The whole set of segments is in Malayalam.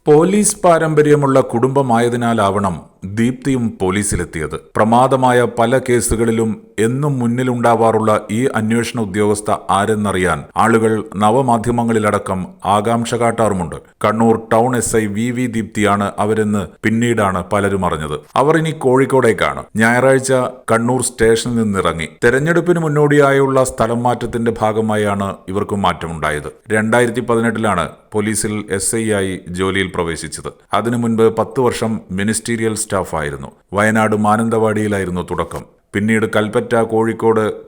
പോലീസ് പാരമ്പര്യമുള്ള കുടുംബമായതിനാലാവണം ദീപ്തിയും പോലീസിലെത്തിയത്. പ്രമാദമായ പല കേസുകളിലും എന്നും മുന്നിലുണ്ടാവാറുള്ള ഈ അന്വേഷണ ഉദ്യോഗസ്ഥ ആരെന്നറിയാൻ ആളുകൾ നവമാധ്യമങ്ങളിലടക്കം ആകാംക്ഷ കാട്ടാറുമുണ്ട്. കണ്ണൂർ ടൗൺ SI VV ദീപ്തിയാണ് അവരെന്ന് പിന്നീടാണ് പലരും അറിഞ്ഞത്. അവർ ഇനി കോഴിക്കോടേക്കാണ്. ഞായറാഴ്ച കണ്ണൂർ സ്റ്റേഷനിൽ നിന്നിറങ്ങി. തെരഞ്ഞെടുപ്പിന് മുന്നോടിയായുള്ള സ്ഥലം മാറ്റത്തിന്റെ ഭാഗമായാണ് ഇവർക്ക് മാറ്റമുണ്ടായത്. 2018 പോലീസിൽ SI ആയി ജോലിയിൽ പ്രവേശിച്ചത്. അതിനു മുൻപ് 10 വർഷം മിനിസ്റ്റീരിയൽ സ്റ്റാഫായിരുന്നു. വയനാട് മാനന്തവാടിയിലായിരുന്നു തുടക്കം. പിന്നീട് കൽപ്പറ്റ,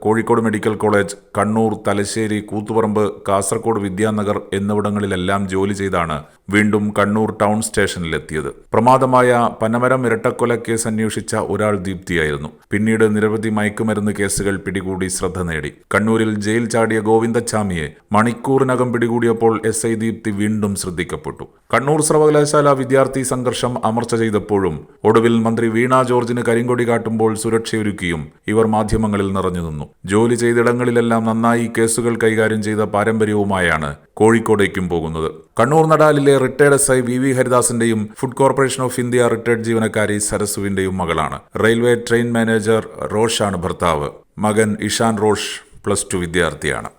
കോഴിക്കോട് മെഡിക്കൽ കോളേജ്, കണ്ണൂർ, തലശ്ശേരി, കൂത്തുപറമ്പ്, കാസർഗോഡ് വിദ്യാനഗർ എന്നിവിടങ്ങളിലെല്ലാം ജോലി ചെയ്താണ് വീണ്ടും കണ്ണൂർ ടൗൺ സ്റ്റേഷനിലെത്തിയത്. പ്രമാദമായ പനമരം ഇരട്ടക്കൊലക്കേസ് അന്വേഷിച്ച ഒരാൾ ദീപ്തിയായിരുന്നു. പിന്നീട് നിരവധി മയക്കുമരുന്ന് കേസുകൾ പിടികൂടി ശ്രദ്ധ നേടി. കണ്ണൂരിൽ ജയിൽ ചാടിയ ഗോവിന്ദച്ചാമിയെ മണിക്കൂറിനകം പിടികൂടിയപ്പോൾ SI ദീപ്തി വീണ്ടും ശ്രദ്ധിക്കപ്പെട്ടു. കണ്ണൂർ സർവകലാശാല വിദ്യാർത്ഥി സംഘർഷം അമർച്ച ചെയ്തപ്പോഴും ഒടുവിൽ മന്ത്രി വീണ ജോർജിന് കരിങ്കൊടി കാട്ടുമ്പോൾ സുരക്ഷയൊരുക്കിയും ഇവർ മാധ്യമങ്ങളിൽ നിറഞ്ഞു നിന്നു. ജോലി ചെയ്തിടങ്ങളിലെല്ലാം നന്നായി കേസുകൾ കൈകാര്യം ചെയ്ത പാരമ്പര്യവുമായാണ് കോഴിക്കോടേക്കും പോകുന്നത്. കണ്ണൂർ നടാലിലെ റിട്ടയർഡ് SI VV ഹരിദാസിന്റെയും food corporation of India retired ജീവനക്കാരി സരസുവിന്റെയും മകളാണ്. റെയിൽവേ ട്രെയിൻ മാനേജർ റോഷാണ് ഭർത്താവ്. മകൻ ഇഷാൻ റോഷ് +2 വിദ്യാർത്ഥിയാണ്.